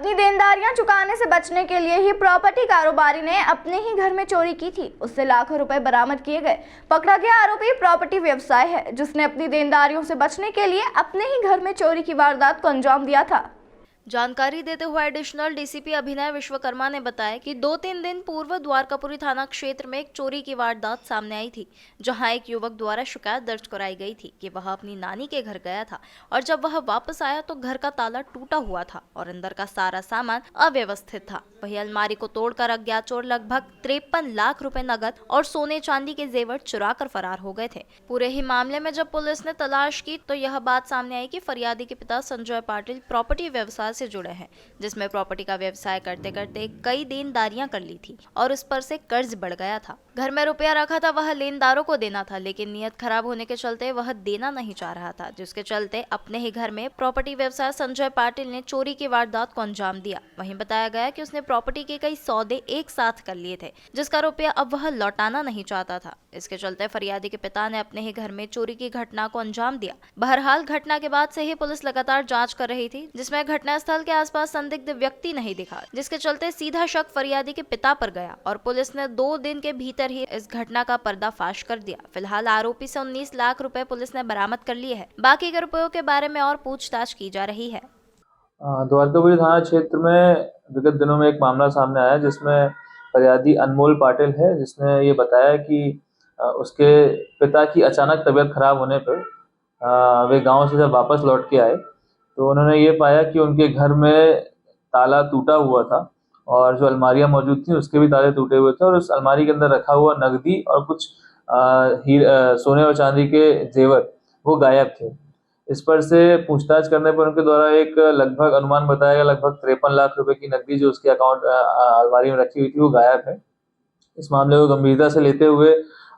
अपनी देनदारियां चुकाने से बचने के लिए ही प्रॉपर्टी कारोबारी ने अपने ही घर में चोरी की थी। उससे लाखों रुपए बरामद किए गए। पकड़ा गया आरोपी प्रॉपर्टी व्यवसाय है, जिसने अपनी देनदारियों से बचने के लिए अपने ही घर में चोरी की वारदात को अंजाम दिया था। जानकारी देते हुए एडिशनल डीसीपी अभिनय विश्वकर्मा ने बताया कि 2-3 दिन पूर्व द्वारकापुरी थाना क्षेत्र में एक चोरी की वारदात सामने आई थी, जहां एक युवक द्वारा शिकायत दर्ज कराई गई थी कि वह अपनी नानी के घर गया था और जब वह वापस आया तो घर का ताला टूटा हुआ था और अंदर का सारा सामान अव्यवस्थित था। वही अलमारी को तोड़कर अज्ञात चोर लगभग 53 लाख रुपए नगद और सोने चांदी के जेवर चुरा कर फरार हो गए थे। पूरे ही मामले में जब पुलिस ने तलाश की तो यह बात सामने आई कि फरियादी के पिता संजय पाटिल प्रॉपर्टी व्यवसाय से जुड़े हैं, जिसमें प्रॉपर्टी का व्यवसाय करते करते कई देनदारियां कर ली थी और उस पर से कर्ज बढ़ गया था। घर में रुपया रखा था, वह लेनदारों को देना था, लेकिन नियत खराब होने के चलते वह देना नहीं चाह रहा था, जिसके चलते अपने ही घर में प्रॉपर्टी व्यवसाय संजय पाटिल ने चोरी की वारदात को अंजाम दिया। वहीं बताया गया कि उसने प्रॉपर्टी के कई सौदे एक साथ कर लिए थे, जिसका रुपया अब वह लौटाना नहीं चाहता था। इसके चलते फरियादी के पिता ने अपने ही घर में चोरी की घटना को अंजाम दिया। बहरहाल घटना के बाद से ही पुलिस लगातार जांच कर रही थी, जिसमें घटनास्थल के आसपास संदिग्ध व्यक्ति नहीं दिखा, जिसके चलते सीधा शक फरियादी के पिता पर गया और पुलिस ने 2 दिन के भीतर ही इस घटना का पर्दाफाश कर दिया। फिलहाल आरोपी से 19 लाख रुपए पुलिस ने बरामद कर लिए हैं। बाकी के रुपयों के बारे में और पूछताछ की जा रही है। द्वारकापुरी थाना क्षेत्र में विगत दिनों में एक मामला सामने आया, जिसमें फरियादी अनमोल पाटिल है, जिसने ये बताया कि उसके पिता की अचानक तबीयत खराब होने पर वे गांव से जब वापस लौट के आए तो उन्होंने ये पाया कि उनके घर में ताला टूटा हुआ था और जो अलमारियां मौजूद थी उसके भी ताले टूटे हुए थे और उस अलमारी के अंदर रखा हुआ नकदी और कुछ सोने और चांदी के जेवर वो गायब थे। इस पर से पूछताछ करने पर उनके द्वारा एक लगभग अनुमान बताया गया लगभग 53 लाख रुपए की नकदी जो उसके अकाउंट अलमारी में रखी हुई थी वो गायब है। इस मामले को गंभीरता से लेते हुए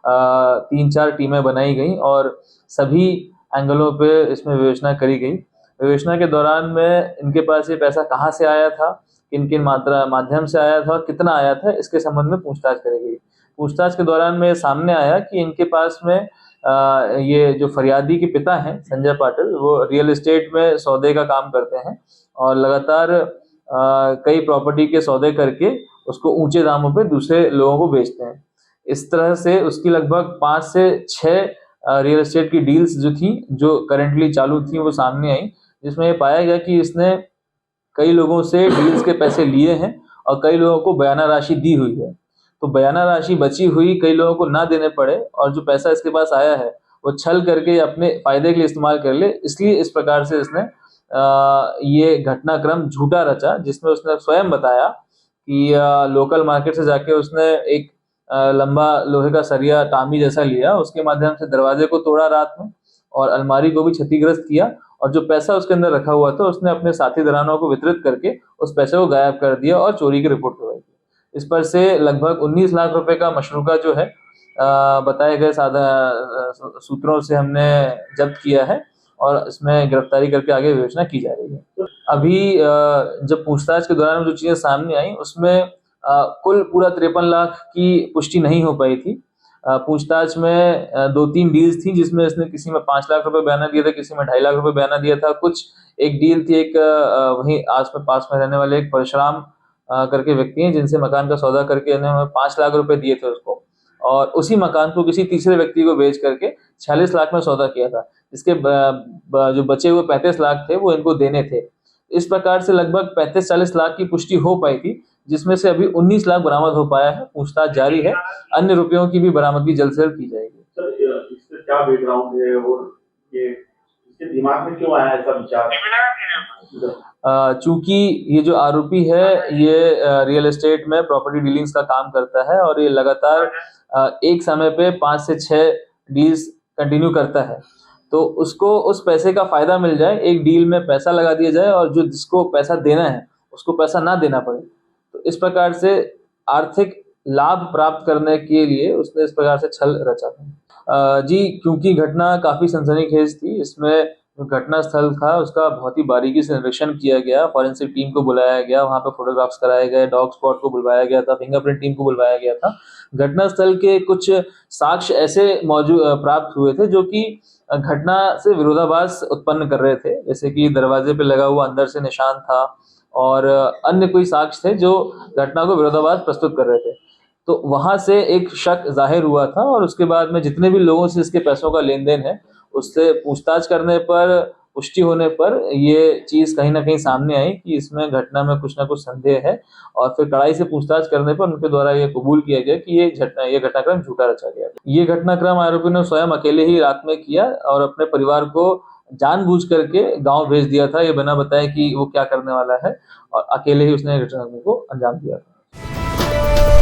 3-4 टीमें बनाई गई और सभी एंगलों पे इसमें विवेचना करी गई। विवेचना के दौरान में इनके पास ये पैसा कहाँ से आया था, किन किन माध्यम से आया था, कितना आया था, इसके संबंध में पूछताछ करी गई। पूछताछ के दौरान में सामने आया कि इनके पास में ये जो फरियादी के पिता हैं संजय पाटिल, वो रियल एस्टेट में सौदे का काम करते हैं और लगातार कई प्रॉपर्टी के सौदे करके उसको ऊंचे दामों पे दूसरे लोगों को बेचते हैं। इस तरह से उसकी लगभग 5 से 6 रियल एस्टेट की डील्स जो थी, जो करेंटली चालू थी, वो सामने आई, जिसमें ये पाया गया कि इसने कई लोगों से डील्स के पैसे लिए हैं और कई लोगों को बयाना राशि दी हुई है। तो बयाना राशि बची हुई कई लोगों को ना देने पड़े और जो पैसा इसके पास आया है वो छल करके अपने फायदे के लिए इस्तेमाल कर ले, इसलिए इस प्रकार से इसने ये घटनाक्रम झूठा रचा, जिसमें उसने स्वयं बताया कि लोकल मार्केट से जाके उसने एक लंबा लोहे का सरिया टामी जैसा लिया, उसके माध्यम से दरवाजे को तोड़ा रात में और अलमारी को भी क्षतिग्रस्त किया और जो पैसा उसके अंदर रखा हुआ था उसने अपने साथी दरानों को वितरित करके उस पैसे को गायब कर दिया और चोरी की रिपोर्ट करवाई। इस पर से लगभग 19 लाख रुपए का मशरूका जो है बताए गए सूत्रों से हमने जब्त किया है और इसमें गिरफ्तारी करके आगे विवेचना की जा रही है। अभी जब पूछताछ के दौरान जो चीजें सामने आई उसमें कुल पूरा 53 लाख की पुष्टि नहीं हो पाई थी। पूछताछ में 2-3 डील्स थी, जिसमें इसने किसी में 5 लाख रुपए बयाना दिया था, किसी में 2.5 लाख रुपए बयाना दिया था। कुछ एक डील थी, एक वहीं आस में पास में रहने वाले एक परशुराम करके व्यक्ति हैं, जिनसे मकान का सौदा करके इन्होंने 5 लाख रुपए दिए थे उसको और उसी मकान को किसी तीसरे व्यक्ति को बेच करके 46 लाख में सौदा किया था। इसके जो बचे हुए 35 लाख थे वो इनको देने थे। इस प्रकार से लगभग 35-40 लाख की पुष्टि हो पाई थी, जिसमें से अभी 19 लाख बरामद हो पाया है। पूछताछ जारी है, अन्य रुपयों की भी बरामदगी जल्द से जल्द की जाएगी। सर, इससे क्या बैकग्राउंड है और ये इसके दिमाग में क्यों आया ऐसा विचार? चूंकि ये जो आरोपी है ये रियल एस्टेट में प्रॉपर्टी डीलिंग्स का काम करता है और ये लगातार एक समय पे 5 से 6 डील्स कंटिन्यू करता है, तो उसको उस पैसे का फायदा मिल जाए, एक डील में पैसा लगा दिया जाए और जो जिसको पैसा देना है उसको पैसा ना देना पड़े। तो इस प्रकार से आर्थिक लाभ प्राप्त करने के लिए उसने इस प्रकार से छल रचा था। जी, क्योंकि घटना काफी सनसनीखेज थी, इसमें जो घटना स्थल था उसका बहुत ही बारीकी से निरीक्षण किया गया, फॉरेंसिक टीम को बुलाया गया, वहां पे फोटोग्राफ्स कराए गए, डॉग स्पॉट को बुलवाया गया था, फिंगरप्रिंट टीम को बुलवाया गया था। घटना स्थल के कुछ साक्ष्य ऐसे प्राप्त हुए थे जो कि घटना से विरोधाभास उत्पन्न कर रहे थे, जैसे कि दरवाजे पे लगा हुआ अंदर से निशान था और अन्य कोई साक्ष्य थे जो घटना को विरोधाभास प्रस्तुत कर रहे थे। तो वहां से एक शक जाहिर हुआ था और उसके बाद में जितने भी लोगों से इसके पैसों का लेन देन है उससे पूछताछ करने पर, पुष्टि होने पर ये चीज कहीं ना कहीं सामने आई कि इसमें घटना में कुछ ना कुछ संदेह है और फिर कड़ाई से पूछताछ करने पर उनके द्वारा ये कबूल किया गया कि ये घटनाक्रम झूठा रचा गया। ये घटनाक्रम आरोपी ने स्वयं अकेले ही रात में किया और अपने परिवार को जानबूझ करके गांव भेज दिया था, ये बिना बताए कि वो क्या करने वाला है, और अकेले ही उसने घटना को अंजाम दिया था।